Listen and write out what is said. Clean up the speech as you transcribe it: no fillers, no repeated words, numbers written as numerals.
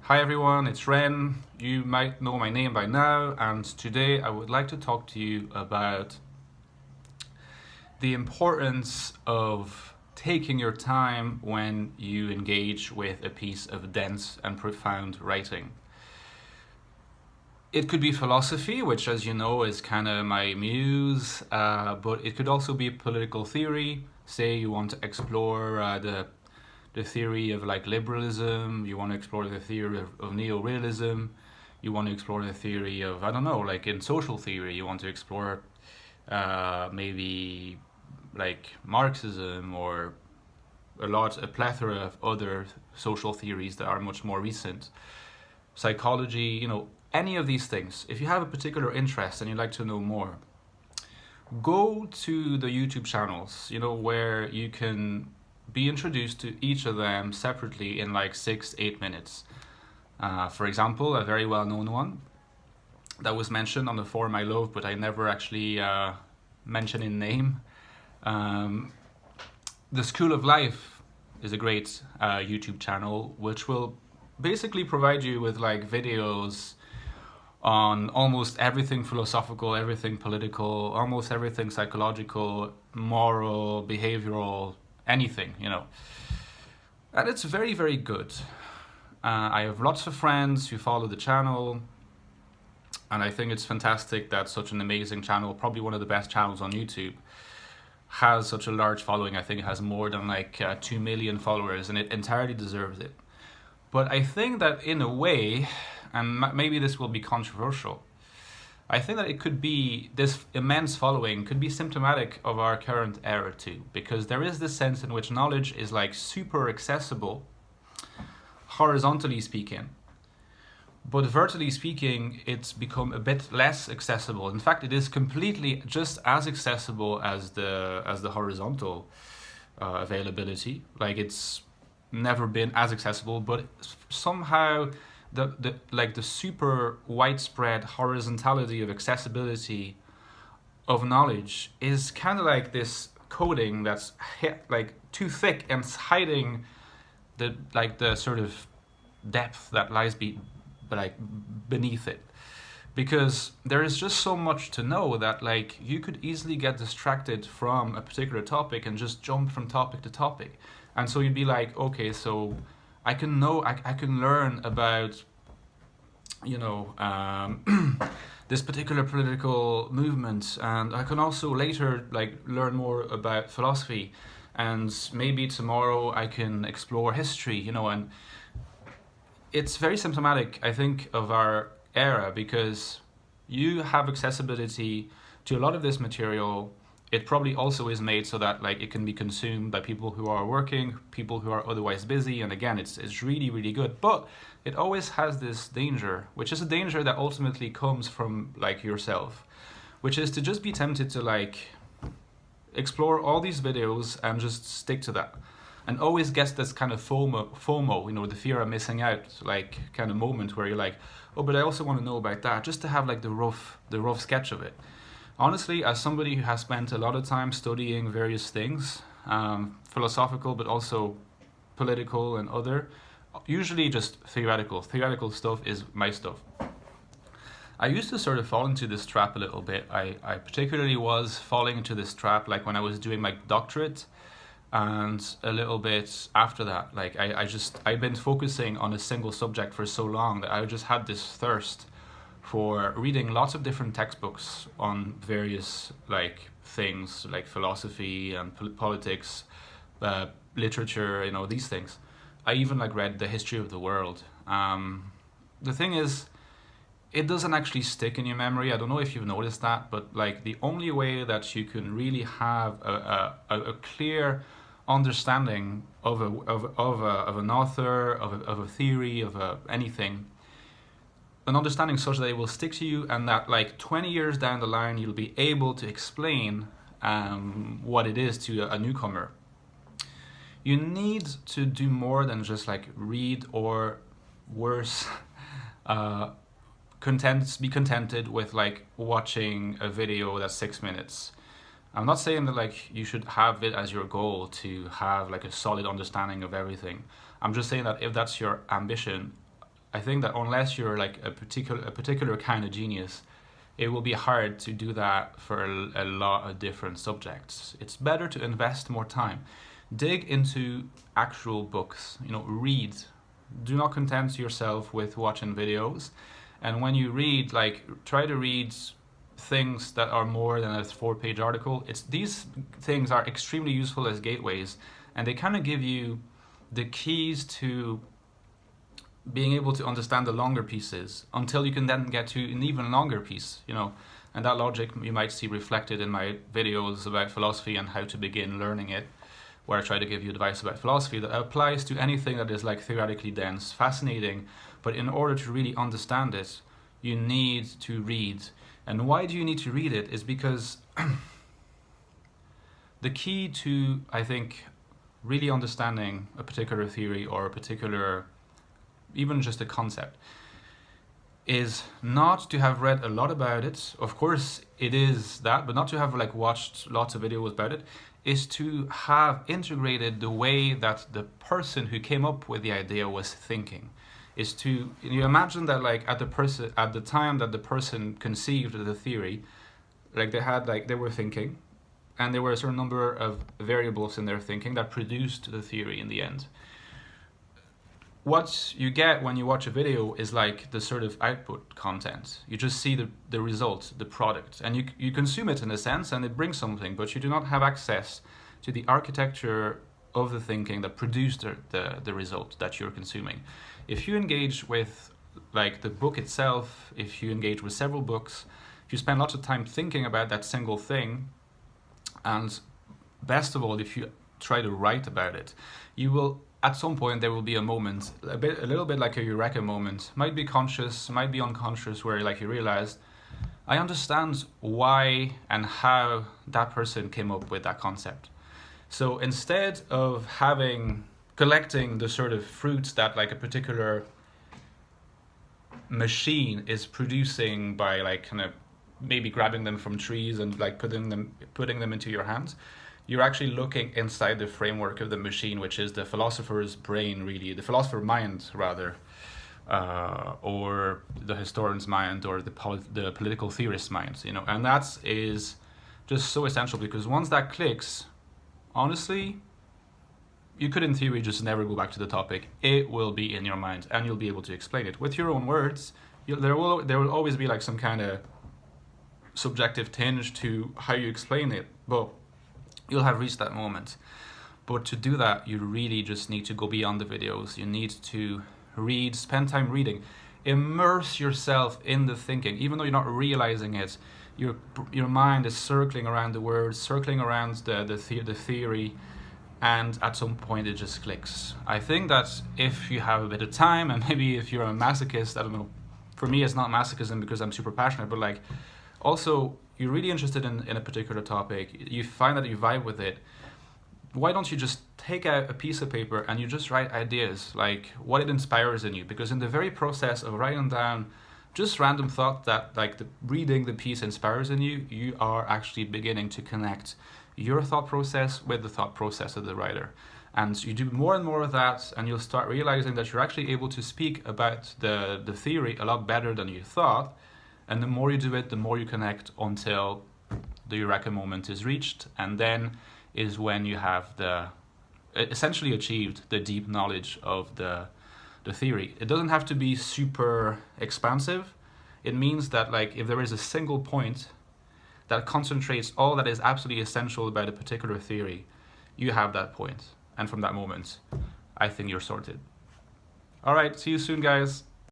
Hi everyone, it's Ren. You might know my name by now, and today I would like to talk to you about the importance of taking your time when you engage with a piece of dense and profound writing. It could be philosophy, which, as you know, is kind of my muse, but it could also be political theory. Say you want to explore the theory of like liberalism, you want to explore the theory of neo-realism, you want to explore the theory of, I don't know, like in social theory, you want to explore maybe like Marxism or a plethora of other social theories that are much more recent. Psychology, any of these things. If you have a particular interest and you'd like to know more, go to the YouTube channels, where you can be introduced to each of them separately in like 6-8 minutes. For example, a very well-known one that was mentioned on the forum I love, but I never actually mentioned in name. The School of Life is a great YouTube channel which will basically provide you with like videos on almost everything philosophical, everything political, almost everything psychological, moral, behavioral, anything, And it's very, very good. I have lots of friends who follow the channel, and I think it's fantastic that such an amazing channel, probably one of the best channels on YouTube, has such a large following. I think it has more than like 2 million followers, and it entirely deserves it. But I think that in a way, and maybe this will be controversial, I think that it could be, this immense following could be symptomatic of our current era too, because there is this sense in which knowledge is like super accessible, horizontally speaking, but vertically speaking, it's become a bit less accessible. In fact, it is completely just as accessible as the horizontal availability. Like it's never been as accessible, but somehow the super widespread horizontality of accessibility of knowledge is kind of like this coating that's like too thick and it's hiding the sort of depth that lies beneath it, because there is just so much to know that like you could easily get distracted from a particular topic and just jump from topic to topic. And so you'd be like, okay, so I can learn about, this particular political movement, and I can also later like learn more about philosophy, and maybe tomorrow I can explore history, and it's very symptomatic, I think, of our era, because you have accessibility to a lot of this material. It probably also is made so that like it can be consumed by people who are working, people who are otherwise busy, and again, it's really, really good. But it always has this danger, which is a danger that ultimately comes from like yourself, which is to just be tempted to like explore all these videos and just stick to that, and always gets this kind of FOMO, the fear of missing out, like kind of moment where you're like, oh, but I also want to know about that, just to have like the rough sketch of it. Honestly, as somebody who has spent a lot of time studying various things, philosophical, but also political and other, usually just theoretical stuff is my stuff. I used to sort of fall into this trap a little bit. I particularly was falling into this trap like when I was doing my doctorate, and a little bit after that. Like I've been focusing on a single subject for so long that I just had this thirst for reading lots of different textbooks on various like things like philosophy and politics, literature, these things. I even like read the history of the world. The thing is, it doesn't actually stick in your memory. I don't know if you've noticed that, but like the only way that you can really have a clear understanding of an author, of a theory, of anything, an understanding such that it will stick to you, and that like 20 years down the line you'll be able to explain what it is to a newcomer. You need to do more than just like read, or worse, be contented with like watching a video that's 6 minutes. I'm not saying that like you should have it as your goal to have like a solid understanding of everything. I'm just saying that if that's your ambition, I think that unless you're like a particular kind of genius, it will be hard to do that for a lot of different subjects. It's better to invest more time. Dig into actual books, read. Do not content yourself with watching videos. And when you read, try to read things that are more than a 4-page article. These things are extremely useful as gateways, and they kind of give you the keys to being able to understand the longer pieces until you can then get to an even longer piece, and that logic you might see reflected in my videos about philosophy and how to begin learning it, where I try to give you advice about philosophy that applies to anything that is theoretically dense, fascinating, but in order to really understand it, you need to read. And why do you need to read it is because the key to, I think, really understanding a particular theory or a particular, even just a concept, is not to have read a lot about it. Of course it is that, but not to have watched lots of videos about it, is to have integrated the way that the person who came up with the idea was thinking. Is to, you imagine that at the time that the person conceived the theory, they were thinking, and there were a certain number of variables in their thinking that produced the theory in the end. What you get when you watch a video is the sort of output content. You just see the result, the product, and you consume it in a sense, and it brings something, but you do not have access to the architecture of the thinking that produced the result that you're consuming. If you engage with the book itself, if you engage with several books, if you spend lots of time thinking about that single thing, and best of all, if you try to write about it, you will, at some point, there will be a moment, a little bit like a eureka moment, might be conscious, might be unconscious, where you realize, I understand why and how that person came up with that concept. So instead of collecting the sort of fruits that a particular machine is producing by kind of maybe grabbing them from trees and putting them into your hands, you're actually looking inside the framework of the machine, which is the philosopher's brain, really, the philosopher's mind rather, or the historian's mind, or the political theorist's mind, and that is just so essential, because once that clicks, honestly, you could in theory just never go back to the topic. It will be in your mind, and you'll be able to explain it with your own words. There will always be some kind of subjective tinge to how you explain it, but you'll have reached that moment. But to do that, you really just need to go beyond the videos. You need to read, spend time reading, immerse yourself in the thinking, even though you're not realizing it. Your mind is circling around the words, circling around the theory, and at some point it just clicks. I think that if you have a bit of time, and maybe if you're a masochist, I don't know, for me it's not masochism because I'm super passionate, but also you're really interested in a particular topic, you find that you vibe with it, why don't you just take out a piece of paper and you just write ideas, what it inspires in you? Because in the very process of writing down just random thought that reading the piece inspires in you, you are actually beginning to connect your thought process with the thought process of the writer. And you do more and more of that, and you'll start realizing that you're actually able to speak about the theory a lot better than you thought. And the more you do it, the more you connect until the eureka moment is reached, and then is when you have essentially achieved the deep knowledge of the theory. It doesn't have to be super expansive. It means that if there is a single point that concentrates all that is absolutely essential about a particular theory, you have that point. And from that moment, I think you're sorted. All right, see you soon, guys.